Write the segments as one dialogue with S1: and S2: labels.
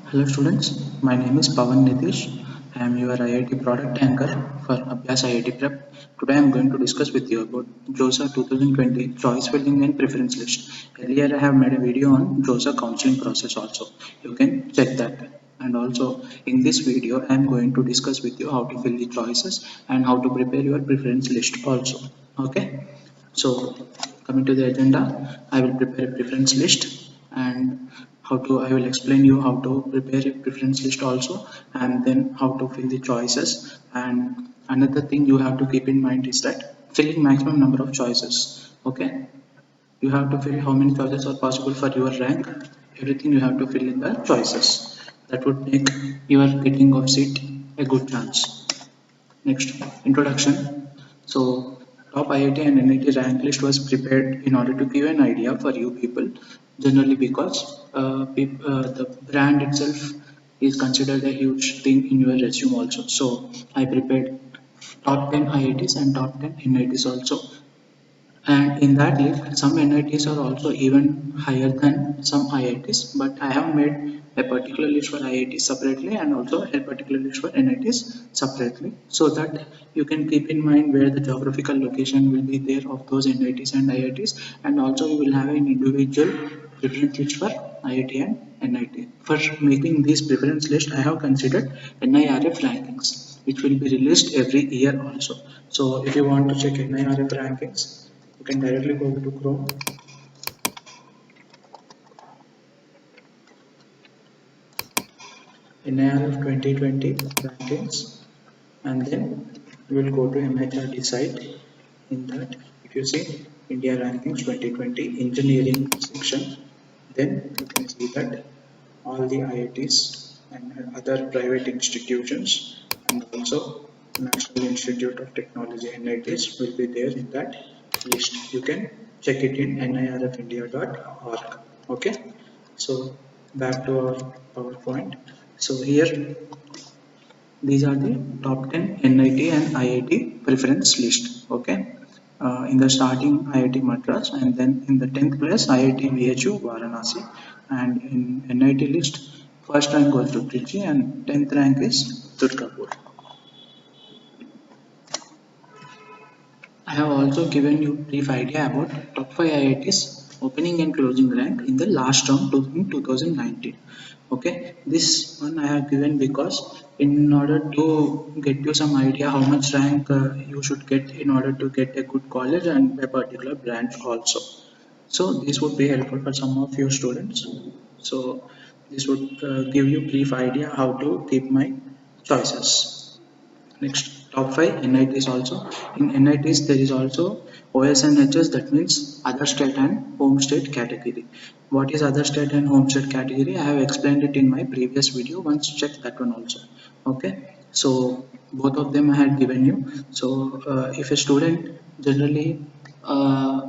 S1: Hello students, my name is Pawan Nitish. I am your IIT product anchor for Abhyas IIT Prep. Today I am going to discuss with you about JOSA 2020 choice filling and preference list. Earlier I have made a video on JOSA counseling process also. You can check that. And also in this video I am going to discuss with you how to fill the choices and how to prepare your preference list also. Okay. So coming to the agenda, I will prepare a preference list and I will explain you how to prepare a preference list also, and then how to fill the choices. And another thing you have to keep in mind is that filling maximum number of choices. Okay, you have to fill how many choices are possible for your rank. Everything you have to fill in the choices. That would make your getting of seat a good chance. Next, introduction. So, top IIT and NIT rank list was prepared in order to give an idea for you people, generally because the brand itself is considered a huge thing in your resume also. So, I prepared top 10 IITs and top 10 NITs also, and in that list some NITs are also even higher than some IITs, but I have made a particular list for IITs separately and also a particular list for NITs separately, so that you can keep in mind where the geographical location will be there of those NITs and IITs, and also you will have an individual preference list for IIT and NIT. For making this preference list, I have considered NIRF rankings, which will be released every year also. So if you want to check NIRF rankings, you can directly go to Chrome, NIRF 2020 rankings, and then you will go to MHRD site. In that, if you see India rankings 2020 engineering section, then you can see that all the IITs and other private institutions and also National Institute of Technology NITs will be there in that list. You can check it in nirfindia.org. Okay, so back to our PowerPoint. So here these are the top 10 NIT and IIT preference list. Okay, in the starting IIT Madras, and then in the 10th place IIT BHU Varanasi, and in NIT list first rank goes to Trichy and 10th rank is Durgapur. I have also given you brief idea about top 5 IITs opening and closing rank in the last round in 2019. Okay, this one I have given because in order to get you some idea how much rank you should get in order to get a good college and a particular branch also. So this would be helpful for some of your students. So this would give you brief idea how to keep my choices. Next, top 5 NITs also. In NITs, there is also OSNHS, that means other state and home state category. What is other state and home state category? I have explained it in my previous video. Once check that one also. Okay. So both of them I had given you. So if a student generally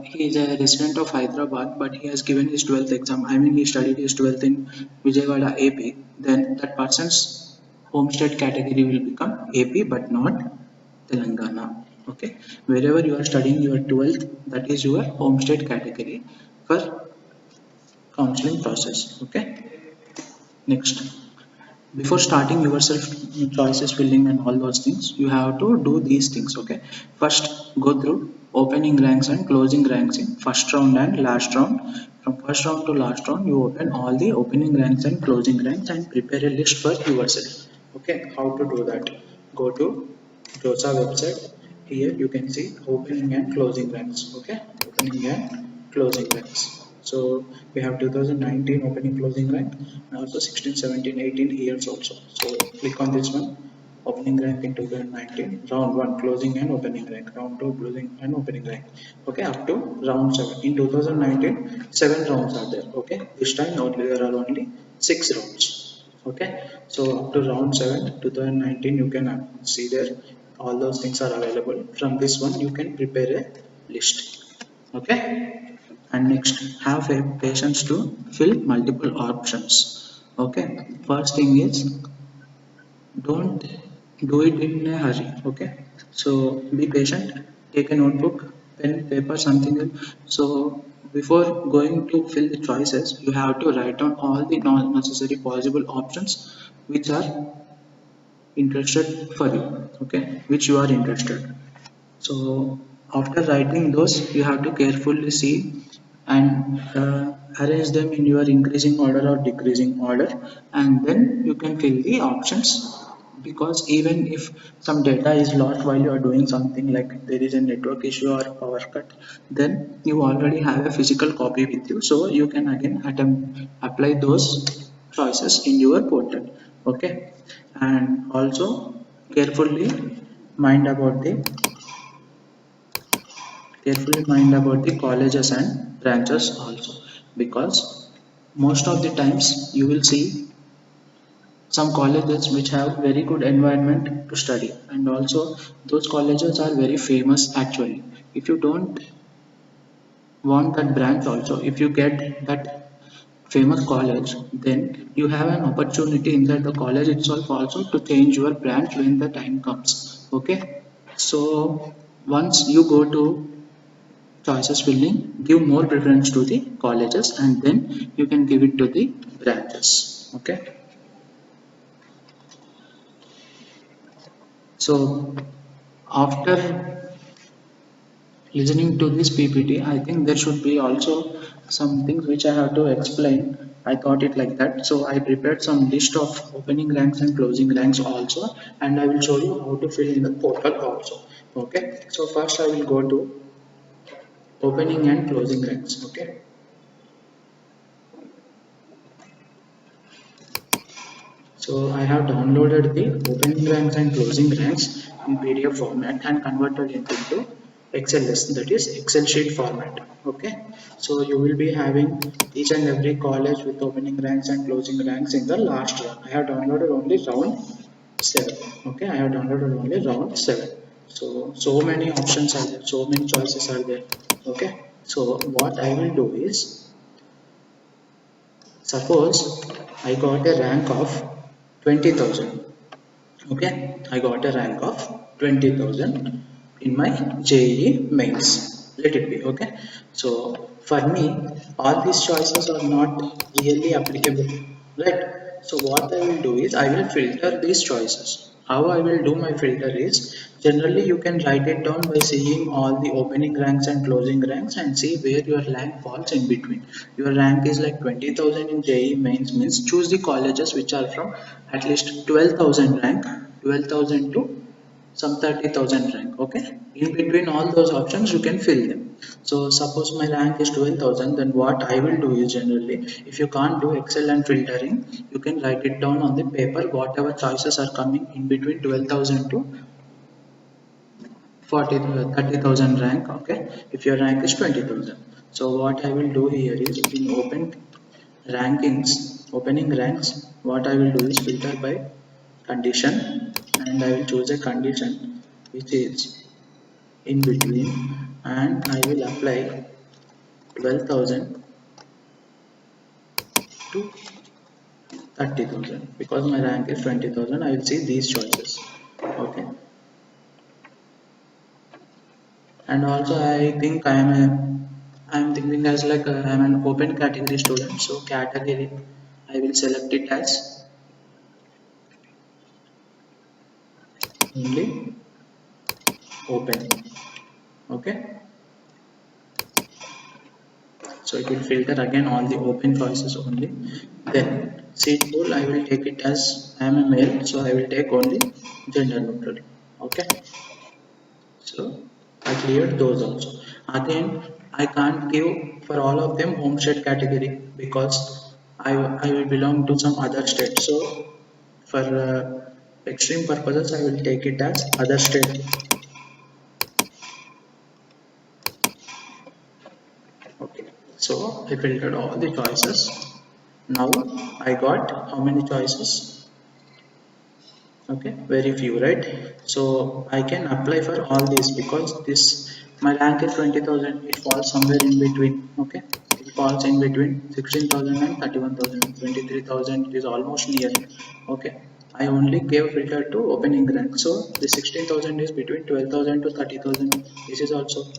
S1: he is a resident of Hyderabad, but he has given his 12th exam. I mean, he studied his 12th in Vijayawada, AP. Then that person's home state category will become AP, but not Telangana. Okay, wherever you are studying your 12th, that is your home state category for counseling process. Okay, next. Before starting yourself choices filling and all those things, you have to do these things. Okay, first go through opening ranks and closing ranks in first round and last round. From first round to last round, you open all the opening ranks and closing ranks and prepare a list for yourself. Okay, how to do that? Go to JOSA website. Here you can see opening and closing ranks. Okay, opening and closing ranks. So we have 2019 opening closing rank and also 16, 17, 18 years also. So click on this one, opening rank in 2019, round 1 closing and opening rank, round 2 closing and opening rank. Okay, up to round 7. In 2019, 7 rounds are there. Okay, this time only there are only 6 rounds. Okay, so up to round 7 2019 you can see there all those things are available. From this one you can prepare a list. Okay, and next have a patience to fill multiple options. Okay, first thing is don't do it in a hurry. Okay, so be patient, take a notebook, pen, paper, something else. So before going to fill the choices, you have to write down all the non-necessary possible options which are interested for you, okay, which you are interested. So after writing those, you have to carefully see and arrange them in your increasing order or decreasing order, and then you can fill the options. Because even if some data is lost while you are doing something, like there is a network issue or power cut, then you already have a physical copy with you, so you can again attempt apply those choices in your portal. Okay, and also carefully mind about the colleges and branches also, because most of the times you will see some colleges which have very good environment to study, and also those colleges are very famous actually. If you don't want that branch also, if you get that famous college, then you have an opportunity inside the college itself also to change your branch when the time comes. Okay, so once you go to choices filling, give more preference to the colleges, and then you can give it to the branches. Okay, so after listening to this PPT, I think there should be also some things which I have to explain. I thought it like that, so I prepared some list of opening ranks and closing ranks also, and I will show you how to fill in the portal also. Okay, so first I will go to opening and closing ranks. Okay, so I have downloaded the opening ranks and closing ranks in PDF format and converted it into XLS, that is Excel sheet format. Okay, so you will be having each and every college with opening ranks and closing ranks in the last round. I have downloaded only round 7. Okay, I have downloaded only round 7. So many options are there, so many choices are there. Okay, so what I will do is, suppose I got a rank of 20,000. Okay, I got a rank of 20,000 in my JEE mains. Let it be. Okay, so for me, all these choices are not really applicable, right? So what I will do is, I will filter these choices. How I will do my filter is, generally you can write it down by seeing all the opening ranks and closing ranks and see where your rank falls in between. Your rank is like 20,000 in JEE mains, means choose the colleges which are from at least 12,000 rank, 12,000 to some 30,000 rank. Okay, in between all those options you can fill them. So suppose my rank is 12,000, then what I will do is, generally if you can't do Excel and filtering, you can write it down on the paper, whatever choices are coming in between 12,000 to 40 30,000 rank. Okay, if your rank is 20,000, so what I will do here is, in opening ranks, what I will do is filter by condition, and I will choose a condition which is in between, and I will apply 12,000 to 30,000. Because my rank is 20,000, I will see these choices. Okay, and also I am thinking as like I am an open category student, so category I will select it as only open. Okay, so it will filter again all the open choices only. Then seat pool, I will take it as I am a male, so I will take only gender neutral. Okay, so I cleared those also. Again, I can't give for all of them homestead category, because I will belong to some other state. So for extreme purposes, I will take it as other state. Okay, so I filtered all the choices. Now I got how many choices? Okay, very few, right? So I can apply for all these, because this my rank is 20,000, it falls somewhere in between. Okay, it falls in between 16,000 and 31,000, 23,000 is almost near. Okay, I only gave filter to opening rank, so the 16,000 is between 12,000 to 30,000. This is also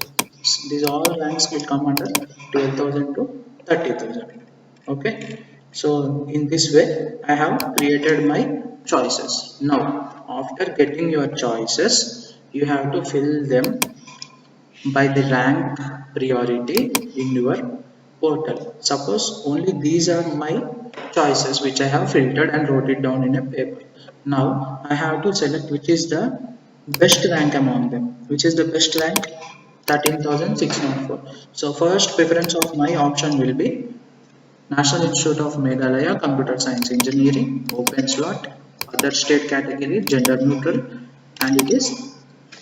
S1: These all ranks will come under 12,000 to 30,000. Okay, so in this way I have created my choices. Now after getting your choices, you have to fill them by the rank priority in your portal. Suppose only these are my choices which I have filtered and wrote it down in a paper. Now I have to select which is the best rank among them. Which is the best rank? 13,604. So first preference of my option will be National Institute of Meghalaya Computer Science Engineering, open slot, other state category, gender neutral, and it is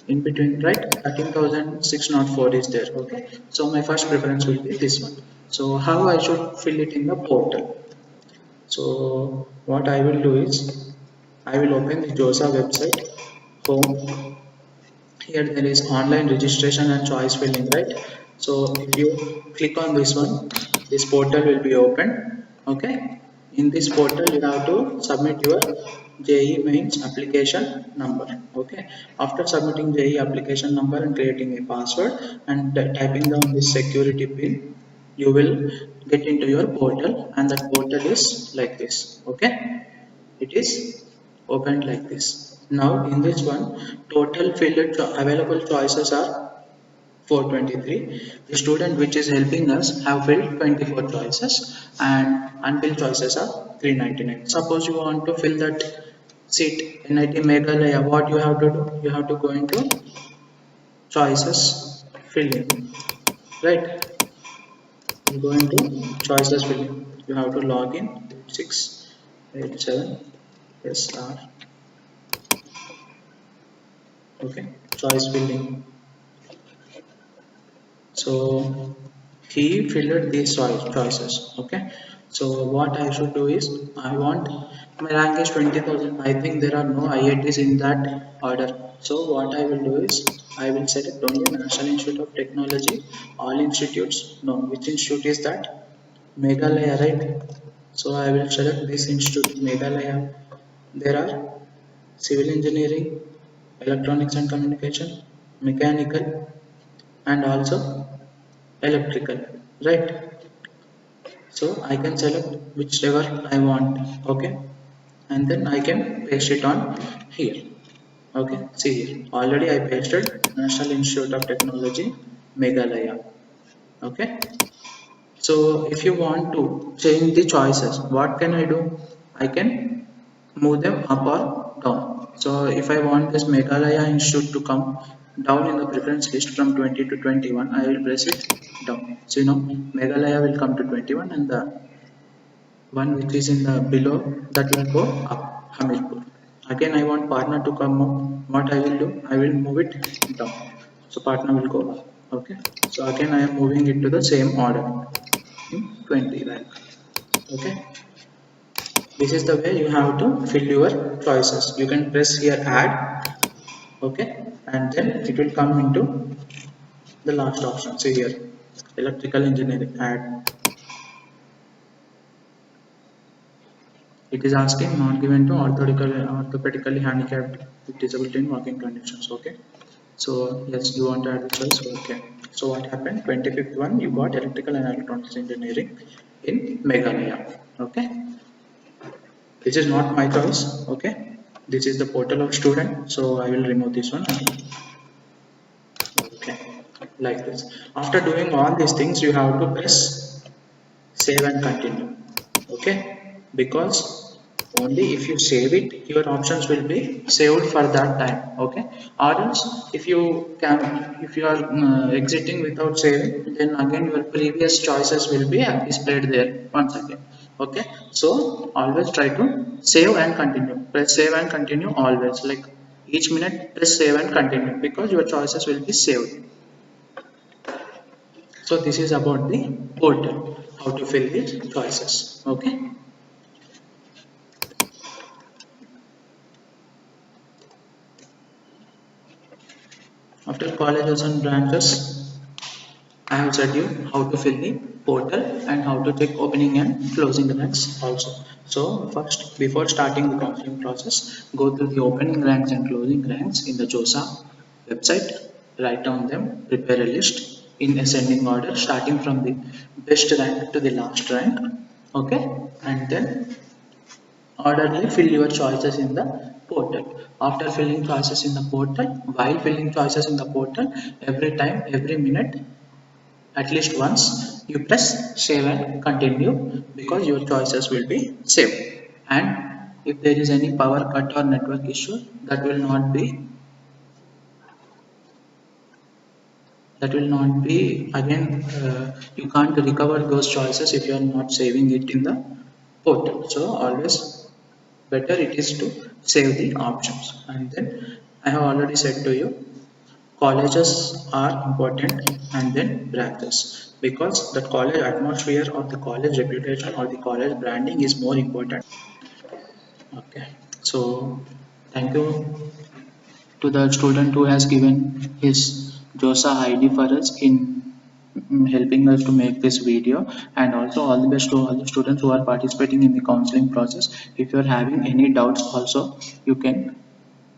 S1: in between, right? 13,604 is there. Okay, so my first preference will be this one. So how I should fill it in the portal? So what I will do is I will open the JOSA website, home. Here there is online registration and choice filling, right? So if you click on this one, this portal will be open. Okay, in this portal you have to submit your JEE mains application number. Okay, after submitting JEE application number and creating a password and typing down this security pin, you will get into your portal, and that portal is like this. Okay, it is opened like this. Now in this one, total filled available choices are 423. The student which is helping us have filled 24 choices and unfilled choices are 399. Suppose you want to fill that seat NIT Meghalaya, what you have to do? You have to go into choices filling, right? You go into choices filling. You have to log in 687 SR. Okay, choice filling. So he filled these choices. Okay, so what I should do is I want my rank is 20,000. I think there are no IITs in that order. So what I will do is I will select only National Institute of Technology, all institutes. No, which institute is that? Meghalaya, right? So I will select this institute, Meghalaya. There are civil engineering, electronics and communication, mechanical, and also electrical, right? So I can select whichever I want. Okay, and then I can paste it on here. Okay, see here, already I pasted National Institute of Technology, Meghalaya. Okay, so if you want to change the choices, what can I do? I can move them up or down. So if I want this Meghalaya Institute to come down in the preference list from 20 to 21, I will press it down. So Meghalaya will come to 21 and the one which is in the below that will go up, Hamirpur. Again I want partner to come up. What I will do? I will move it down. So partner will go up. Okay. So again I am moving it to the same order in 20 rank. Okay. This is the way you have to fill your choices. You can press here add. Okay, and then it will come into the last option. See here, electrical engineering, add. It is asking not given to orthopedically handicapped with disability in working conditions. Okay, so yes, you want to add the choice. Okay, so what happened? 25th one, you got electrical and electronics engineering in Meghalaya. Okay, this is not my choice. Okay, this is the portal of student, so I will remove this one. Okay, like this. After doing all these things, you have to press save and continue. Okay, because only if you save it, your options will be saved for that time. Okay, or else if you are exiting without saving, then again your previous choices will be displayed there once again. Okay, so always try to save and continue. Press save and continue always, like each minute press save and continue, because your choices will be saved. So this is about the portal, how to fill the choices. Okay. After colleges and branches, I have said you how to fill the portal and how to check opening and closing ranks also. So first, before starting the counseling process, go through the opening ranks and closing ranks in the JOSA website. Write down them, prepare a list. in ascending order, starting from the best rank to the last rank. Okay, and then orderly fill your choices in the portal. After filling choices in the portal, while filling choices in the portal, every time, every minute, at least once, you press save and continue, because your choices will be saved. And if there is any power cut or network issue, that will not be again, you can't recover those choices if you are not saving it in the portal. So always better it is to save the options. And then I have already said to you, colleges are important, and then branches, because the college atmosphere or the college reputation or the college branding is more important. Okay, so thank you to the student who has given his JOSA ID for us in helping us to make this video, and also all the best to all the students who are participating in the counseling process. If you are having any doubts also, you can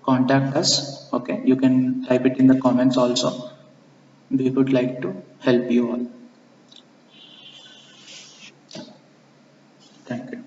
S1: contact us. Okay, you can type it in the comments also. We would like to help you all. Thank you.